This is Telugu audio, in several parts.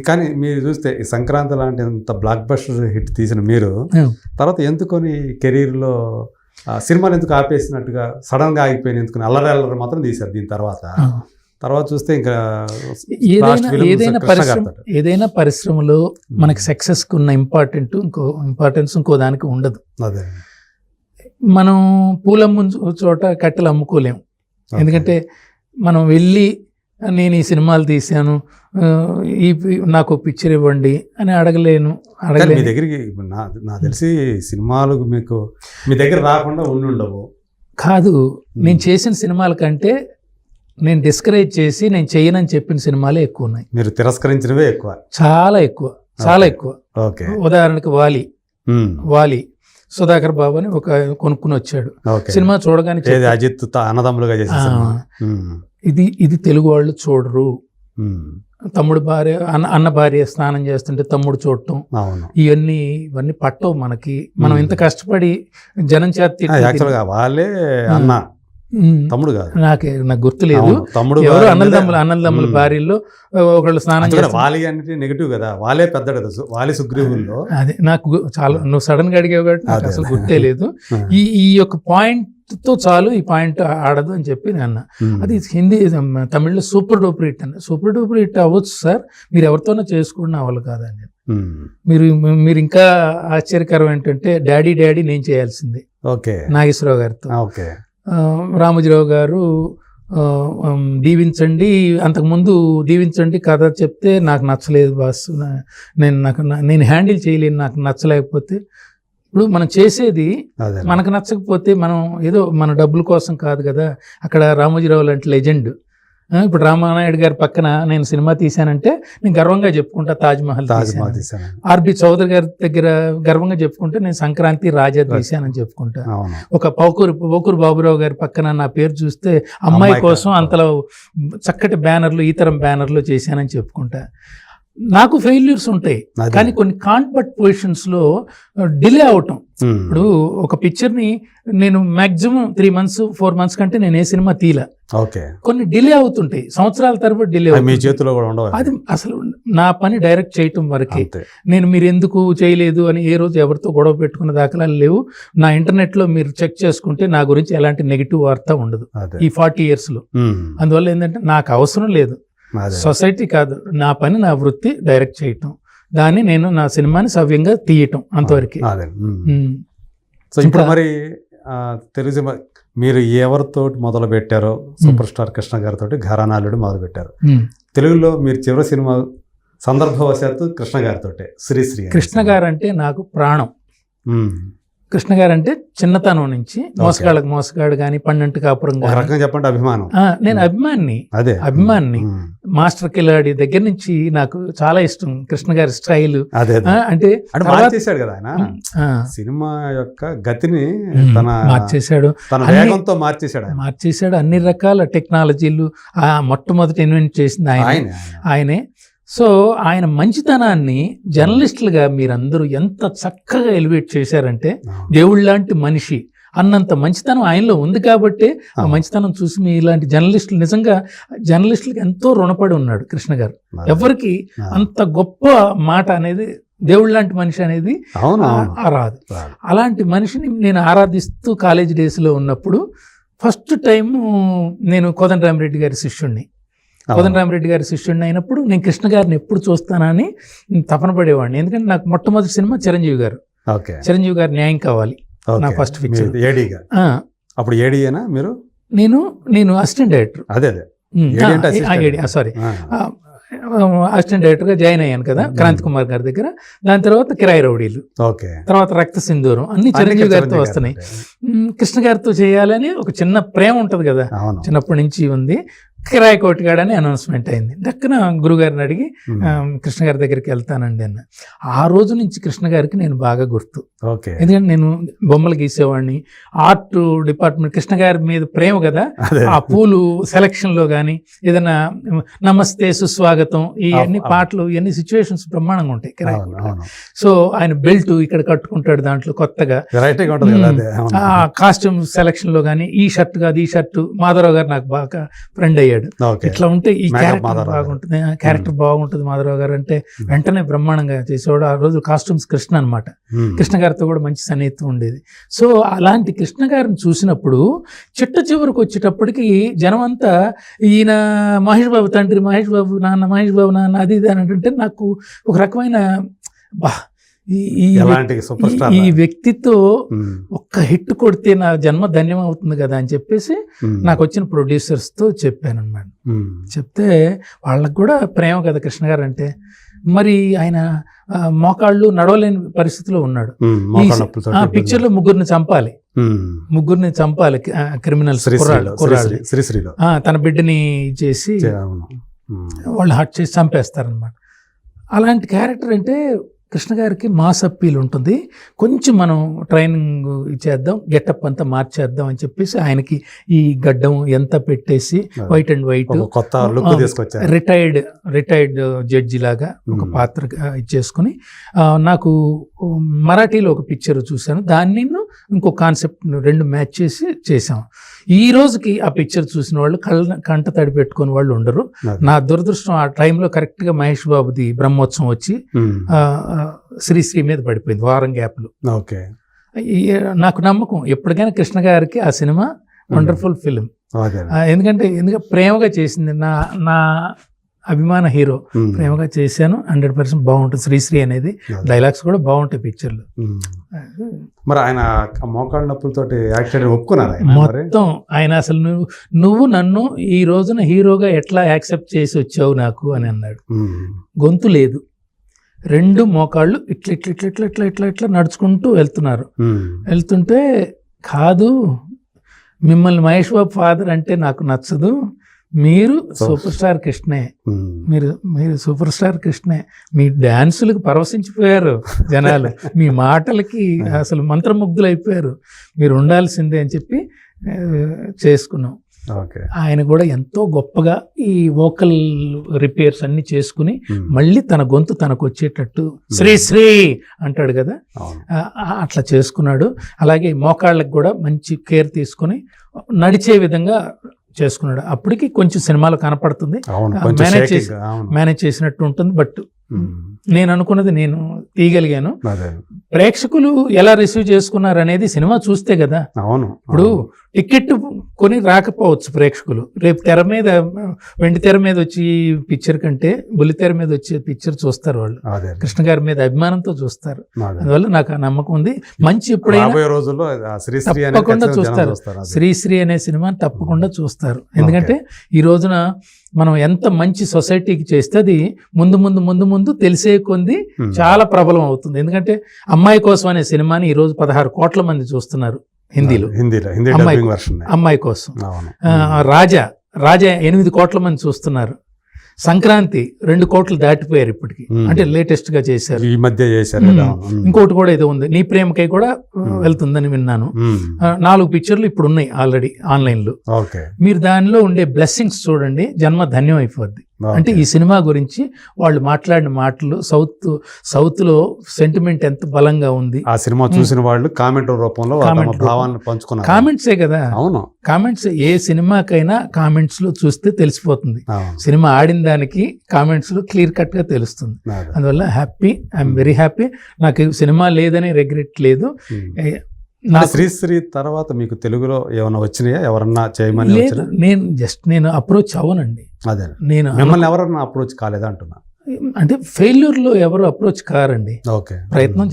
కానీ మీరు చూస్తే ఈ సంక్రాంతి లాంటి అంత బ్లాక్ బస్టర్ హిట్ తీసిన మీరు తర్వాత ఎందుకొని కెరీర్లో సినిమాలు ఎందుకు ఆపేసినట్టుగా సడన్గా ఆగిపోయిన ఎందుకు అల్లరి మాత్రం తీశారు దీని తర్వాత చూస్తే ఇంకా ఏదైనా పరిశ్రమలో మనకి సక్సెస్కి ఉన్న ఇంపార్టెన్స్ ఇంకో దానికి ఉండదు. అదే మనం పూలమ్ము చోట కట్టెలు అమ్ముకోలేము. ఎందుకంటే మనం వెళ్ళి నేను ఈ సినిమాలు తీశాను, నాకు పిక్చర్ ఇవ్వండి అని అడగలేను. మీ దగ్గరికి నాకు తెలిసి సినిమాలు మీకు మీ దగ్గర రాకుండా ఉండవు కాదు. నేను చేసిన సినిమాల కంటే నేను డిస్కరేజ్ చేసి నేను చేయనని చెప్పిన సినిమాలే ఎక్కువ ఉన్నాయి. మీరు తిరస్కరించినవే ఎక్కువ, చాలా ఎక్కువ. ఉదాహరణకి వాలి సుధాకర్ బాబు అని ఒక కొనుక్కుని వచ్చాడు. సినిమా చూడగానే అజిత్ అన్నదమ్ములుగా ఇది తెలుగు వాళ్ళు చూడరు. తమ్ముడు భార్య అన్న భార్య స్నానం చేస్తుంటే తమ్ముడు చూడటం, ఇవన్నీ పట్టవు మనకి. మనం ఇంత కష్టపడి జనం చేత వాళ్ళే అన్న తమ్ముడు కాదు, నాకు గుర్తులేదు. తమ్ముడు ఎవరు అన్నదమ్ముల భార్యల్లో ఒకళ్ళు స్నానం చేస్తారు. వాలి అంటే నెగిటివ్ కదా, వాళ్ళే పెద్ద కదా వాలి సుగ్రీవుల్లో. అదే నాకు చాలా, నువ్వు సడన్ గా అడిగావు కాబట్టి నాకు అసలు గుర్తే లేదు. ఈ యొక్క పాయింట్ తో చాలు, ఈ పాయింట్ ఆడదు అని చెప్పి నేను అన్నా. అది హిందీ తమిళ్లో సూపర్ డూపర్ హిట్ అన్న. సూపర్ డూపర్ హిట్ అవ్వచ్చు సార్, మీరు ఎవరితోనో చేసుకున్న అవ్వాలి కాదని. మీరు ఇంకా ఆశ్చర్యకరం ఏంటంటే డాడీ నేను చేయాల్సిందే నాగేశ్వరరావు గారితో. రామోజీరావు గారు దీవించండి, అంతకుముందు దీవించండి కథ చెప్తే నాకు నచ్చలేదు బాస్, నేను హ్యాండిల్ చేయలేను, నాకు నచ్చలేకపోతే. ఇప్పుడు మనం చేసేది మనకు నచ్చకపోతే మనం ఏదో మన డబ్బుల కోసం కాదు కదా. అక్కడ రామోజీరావు లాంటి లెజెండ్, ఇప్పుడు రామానాయుడు గారి పక్కన నేను సినిమా తీశానంటే నేను గర్వంగా చెప్పుకుంటా తాజ్మహల్ తీశాను. ఆర్బి చౌదరి గారి దగ్గర గర్వంగా చెప్పుకుంటే నేను సంక్రాంతి రాజా తీశానని చెప్పుకుంటా. ఒక పోకూరు బాబురావు గారి పక్కన నా పేరు చూస్తే అమ్మాయి కోసం అంతలో చక్కటి బ్యానర్లు, ఈ తరం బ్యానర్లు చేశానని చెప్పుకుంటా. నాకు ఫెయిల్యూర్స్ ఉంటాయి, కానీ కొన్ని కాన్వర్ట్ పొజిషన్స్ లో డిలే అవటం. ఇప్పుడు ఒక పిక్చర్ ని నేను మాక్సిమం 3 months 4 months కంటే నేను ఏ సినిమా తీలా. కొన్ని డిలే అవుతుంటాయి, సంవత్సరాల తరబడి డిలే అవుతుంది. అది అసలు నా పని డైరెక్ట్ చేయటం వరకే. నేను మీరు ఎందుకు చేయలేదు అని ఏ రోజు ఎవరితో గొడవ పెట్టుకున్న దాఖలాలు లేవు. నా ఇంటర్నెట్ లో మీరు చెక్ చేసుకుంటే నా గురించి ఎలాంటి నెగిటివ్ వార్త ఉండదు ఈ 40 years లో. అందువల్ల ఏంటంటే నాకు అవసరం లేదు, సొసైటీ కాదు, నా పని నా వృత్తి డైరెక్ట్ చేయటం, దాన్ని నేను నా సినిమాని సవ్యంగా తీయటం, అంతవరకు. సో ఇప్పుడు మరి తెలుగు మీరు ఎవరితో మొదలు పెట్టారో, సూపర్ స్టార్ కృష్ణ గారితో ఘరానాలుడు మొదలు పెట్టారు. తెలుగులో మీరు చివరి సినిమా సందర్భవశాత్తు కృష్ణ గారితో శ్రీశ్రీ. కృష్ణ గారు అంటే నాకు ప్రాణం. కృష్ణ గారు అంటే చిన్నతనం నుంచి మోసగాడు కానీ పండంటి కాపురం చెప్పండి అభిమానం. నేను అభిమాన్ని మాస్టర్ కిలాడి దగ్గర నుంచి నాకు చాలా ఇష్టం కృష్ణ గారి స్టైల్. అంటే మార్చేశాడు కదా ఆయన సినిమా యొక్క గతిని, మార్చేశాడు, మార్చేశాడు. అన్ని రకాల టెక్నాలజీలు మొట్టమొదటి ఇన్వెంట్ చేసింది ఆయనే. సో ఆయన మంచితనాన్ని జర్నలిస్టులుగా మీరందరూ ఎంత చక్కగా ఎలివేట్ చేశారంటే, దేవుళ్ళ లాంటి మనిషి అన్నంత మంచితనం ఆయనలో ఉంది కాబట్టి ఆ మంచితనం చూసి మీ ఇలాంటి జర్నలిస్టులు, నిజంగా జర్నలిస్టులకు ఎంతో రుణపడి ఉన్నాడు కృష్ణ గారు. ఎవరికి అంత గొప్ప మాట అనేది, దేవుళ్ళ లాంటి మనిషి అనేది రాదు. అలాంటి మనిషిని నేను ఆరాధిస్తూ కాలేజ్ డేస్లో ఉన్నప్పుడు ఫస్ట్ టైం నేను కోదండరామిరెడ్డి గారి శిష్యుణ్ణి. కోదండరామిరెడ్డి గారి శిష్యుడిని అయినప్పుడు నేను కృష్ణ గారిని ఎప్పుడు చూస్తానని తపన పడేవాడిని. ఎందుకంటే నాకు మొట్టమొదటి సినిమా చిరంజీవి గారు న్యాయం కావాలి నా ఫస్ట్ పిక్చర్. అప్పుడు ఏడీయేనా మీరు? నేను అసిస్టెంట్ డైరెక్టర్, అసిస్టెంట్ డైరెక్టర్గా జాయిన్ అయ్యాను కదా క్రాంతి కుమార్ గారి దగ్గర. దాని తర్వాత కిరాయి రౌడీలు, తర్వాత రక్త సింధూరం, అన్ని చిరంజీవి గారితో వస్తున్నాయి. కృష్ణ గారితో చేయాలని ఒక చిన్న ప్రేమ ఉంటుంది కదా, చిన్నప్పటి నుంచి ఉంది. కిరాయి కోటిగాడని అనౌన్స్మెంట్ అయింది. దక్కన గురుగారిని అడిగి కృష్ణ గారి దగ్గరికి వెళ్తానండి అన్న. ఆ రోజు నుంచి కృష్ణ గారికి నేను బాగా గుర్తు. ఎందుకంటే నేను బొమ్మలు గీసేవాడిని, ఆర్ట్ డిపార్ట్మెంట్, కృష్ణ గారి మీద ప్రేమ కదా. ఆ పూలు సెలక్షన్ లో కానీ ఏదైనా నమస్తే సుస్వాగతం, ఇవన్నీ పాటలు, ఇవన్నీ సిచ్యువేషన్స్ బ్రహ్మాండంగా ఉంటాయి కిరాయి కోట. సో ఆయన బెల్ట్ ఇక్కడ కట్టుకుంటాడు దాంట్లో కొత్తగా, కాస్ట్యూమ్ సెలక్షన్ లో కానీ ఈ షర్ట్ కాదు ఈ షర్ట్. మాధవరావు గారు నాకు బాగా ఫ్రెండ్ అయ్యారు. అయ్యాడు. ఓకే. ఇట్లా ఉంటే ఈ Makeup క్యారెక్టర్ మాధవరావు గారు. బాగుంటుంది, క్యారెక్టర్ బాగుంటుంది మాధవరావు గారు అంటే వెంటనే బ్రహ్మాండంగా చేసేవాడు. ఆ రోజు కాస్ట్యూమ్స్ కృష్ణ అనమాట. కృష్ణ గారితో కూడా మంచి సన్నిహితం ఉండేది. సో అలాంటి కృష్ణ గారిని చూసినప్పుడు చిట్ట చివరికి వచ్చేటప్పటికి జనం అంతా ఈయన మహేష్ బాబు తండ్రి, మహేష్ బాబు నాన్న, మహేష్ బాబు నాన్న, అది ఇది అని అంటే నాకు ఒక రకమైన బా ఈ వ్యక్తితో ఒక్క హిట్ కొడితే నా జన్మ ధన్యం అవుతుంది కదా అని చెప్పేసి నాకు వచ్చిన ప్రొడ్యూసర్స్తో చెప్పాను అనమాట. చెప్తే వాళ్ళకు కూడా ప్రేమ కదా కృష్ణ గారు అంటే. మరి ఆయన మోకాళ్ళు నడవలేని పరిస్థితిలో ఉన్నాడు. ఆ పిక్చర్ లో ముగ్గురిని చంపాలి క్రిమినల్స్, తన బిడ్డని చేసి వాళ్ళు హట్ చేసి చంపేస్తారనమాట. అలాంటి క్యారెక్టర్ అంటే కృష్ణ గారికి మాస్ అప్పీల్ ఉంటుంది. కొంచెం మనం ట్రైనింగ్ ఇచ్చేద్దాం, గెటప్ అంతా మార్చేద్దాం అని చెప్పేసి ఆయనకి ఈ గడ్డం ఎంత పెట్టేసి white and white retired judge లాగా ఒక పాత్ర ఇచ్చేసుకుని, నాకు మరాఠీలో ఒక పిక్చర్ చూశాను, దాన్ని ఇంకో కాన్సెప్ట్ రెండు మ్యాచ్ చేసి చేసాం. ఈ రోజుకి ఆ పిక్చర్ చూసిన వాళ్ళు కంట తడి పెట్టుకుని వాళ్ళు ఉండరు. నా దురదృష్టం ఆ టైంలో కరెక్ట్గా మహేష్ బాబుది బ్రహ్మోత్సవం వచ్చి శ్రీశ్రీ మీద పడిపోయింది వారం గ్యాప్లు. నాకు నమ్మకం ఎప్పటికైనా కృష్ణ గారికి ఆ సినిమా వండర్ఫుల్ ఫిలిం. ఎందుకంటే ప్రేమగా చేసింది, నా అభిమాన హీరో, ప్రేమగా చేశాను. 100% బాగుంటుంది శ్రీశ్రీ అనేది. డైలాగ్స్ కూడా బాగుంటాయి పిక్చర్లు. మరి ఆయన మోకాళ్ళ నొప్పులతోటి యాక్టర్ ఒప్పుకున్నారు మొత్తం. ఆయన అసలు నువ్వు నన్ను ఈ రోజున హీరోగా ఎట్లా యాక్సెప్ట్ చేసి వచ్చావు నాకు అని అన్నాడు. గొంతు లేదు, రెండు మోకాళ్ళు ఇట్లా ఇట్లా ఇట్లా ఇట్లా ఇట్లా ఇట్లా ఇట్లా నడుచుకుంటూ వెళ్తుంటే కాదు, మిమ్మల్ని మహేష్ బాబు ఫాదర్ అంటే నాకు నచ్చదు, మీరు సూపర్ స్టార్ కృష్ణే, మీరు సూపర్ స్టార్ కృష్ణే, మీ డాన్సులకు పరవశించిపోయారు జనాలు, మీ మాటలకి అసలు మంత్రముగ్ధులు అయిపోయారు, మీరు ఉండాల్సిందే అని చెప్పి చేసుకున్నాం. ఆయన కూడా ఎంతో గొప్పగా ఈ వోకల్ రిపేర్స్ అన్ని చేసుకుని మళ్ళీ తన గొంతు తనకు వచ్చేటట్టు శ్రీ అంటాడు కదా, అట్లా చేసుకున్నాడు. అలాగే మోకాళ్ళకి కూడా మంచి కేర్ తీసుకుని నడిచే విధంగా చేసుకున్నాడు. అప్పటికి కొంచెం సినిమాలో కనపడుతుంది, మేనేజ్ చేసినట్టు ఉంటుంది. బట్ నేను అనుకున్నది నేను తీయగలిగాను. ప్రేక్షకులు ఎలా రిసీవ్ చేసుకున్నారు అనేది సినిమా చూస్తే కదా. ఇప్పుడు టికెట్ కొని రాకపోవచ్చు ప్రేక్షకులు, రేపు తెర మీద వెండి తెర మీద వచ్చి పిక్చర్ కంటే బుల్లి తెర మీద వచ్చే పిక్చర్ చూస్తారు వాళ్ళు. కృష్ణ గారి మీద అభిమానంతో చూస్తారు. అందువల్ల నాకు ఆ నమ్మకం ఉంది. మంచి ఎప్పుడైనా తప్పకుండా చూస్తారు, శ్రీశ్రీ అనే సినిమాని తప్పకుండా చూస్తారు. ఎందుకంటే ఈ రోజున మనం ఎంత మంచి సొసైటీకి చేస్తే అది ముందు ముందు ముందు ముందు తెలిసే కొంది చాలా ప్రబలం అవుతుంది. ఎందుకంటే అమ్మాయి కోసం అనే సినిమాని ఈ రోజు 16 కోట్ల మంది చూస్తున్నారు హిందీలో, అమ్మాయి కోసం. రాజా 8 కోట్ల మంది చూస్తున్నారు. సంక్రాంతి 2 కోట్లు దాటిపోయారు ఇప్పటికి, అంటే లేటెస్ట్ గా చేశారు, ఈ మధ్య చేశారు. ఇంకోటి కూడా ఏదో ఉంది, నీ ప్రేమకై కూడా వెళ్తుందని విన్నాను. 4 పిక్చర్లు ఇప్పుడు ఉన్నాయి ఆల్రెడీ ఆన్లైన్ లో. మీరు దానిలో ఉండే బ్లెస్సింగ్స్ చూడండి, జన్మ ధన్యం అయిపోద్ది. అంటే ఈ సినిమా గురించి వాళ్ళు మాట్లాడిన మాటలు, సౌత్ లో సెంటిమెంట్ ఎంత బలంగా ఉంది. ఆ సినిమా చూసిన వాళ్ళు కామెంట్ రూపంలో భావాలను పంచుకున్నారు. కామెంట్సే కదా. అవును, కామెంట్స్ ఏ సినిమాకైనా కామెంట్స్ లో చూస్తే తెలిసిపోతుంది. సినిమా ఆడిన దానికి కామెంట్స్ లో క్లియర్ కట్ గా తెలుస్తుంది. అందువల్ల హ్యాపీ, ఐఎమ్ వెరీ హ్యాపీ. నాకు సినిమా లేదని రిగ్రెట్ లేదు. శ్రీశ్రీ తర్వాత మీకు తెలుగులో ఏమైనా వచ్చినాయా, ఎవరన్నా చేయమని? లేదు, నేను అప్రోచ్ అవ్వనండి. అదే, నేను మిమ్మల్ని ఎవరన్నా అప్రోచ్ కాలేదా అంటున్నా. అంటే ఫెయిల్యూర్లో ఎవరు అప్రోచ్ కారండి. ప్రయత్నం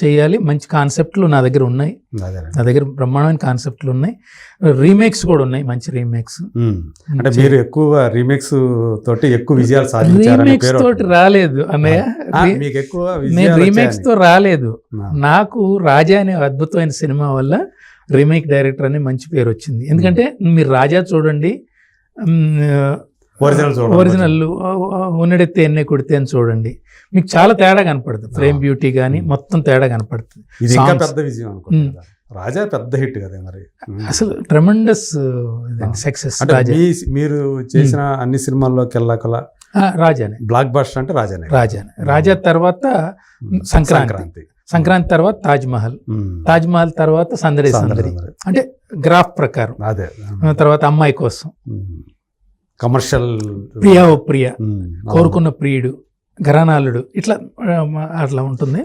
చేయాలి. మంచి కాన్సెప్ట్లు నా దగ్గర ఉన్నాయి, నా దగ్గర బ్రహ్మాండమైన కాన్సెప్ట్లు ఉన్నాయి. రీమేక్స్ కూడా ఉన్నాయి, మంచి రీమేక్స్. అంటే మీరు ఎక్కువ రీమేక్స్ తోటి ఎక్కువ విజయాలు సాధించారు. రీమేక్స్ తోటి రాలేదు అన్నయ్య, నేను రీమేక్స్ తో రాలేదు. నాకు రాజా అనే అద్భుతమైన సినిమా వల్ల రీమేక్ డైరెక్టర్ అనే మంచి పేరు వచ్చింది. ఎందుకంటే మీరు రాజా చూడండి, ఒరిజినల్ ఉన్నడెత్తే ఎన్నే కొడితే అని చూడండి, మీకు చాలా తేడా కనపడుతుంది. ఫ్రేమ్ బ్యూటీ కానీ మొత్తం తేడా కనపడుతుంది. ఇది ఇంకా పెద్ద విజయం అనుకుంటా. రాజా పెద్ద హిట్ కదా మరి, అసలు ట్రెమెండస్ సక్సెస్. మీరు చేసిన అన్ని సినిమాల్లోకి వెళ్ళాకలా రాజానే బ్లాక్ బస్టర్ అంటే రాజా తర్వాత సంక్రాంతి. సంక్రాంతి తర్వాత తాజ్ మహల్, తాజ్ మహల్ తర్వాత సందడి సందడి, అంటే గ్రాఫ్ ప్రకారం. అదే తర్వాత అమ్మాయి కోసం, కమర్షియల్, ప్రియ ఓ ప్రియ, కోరుకున్న ప్రియుడు, ఘరానాలుడు, ఇట్లా అట్లా ఉంటుంది.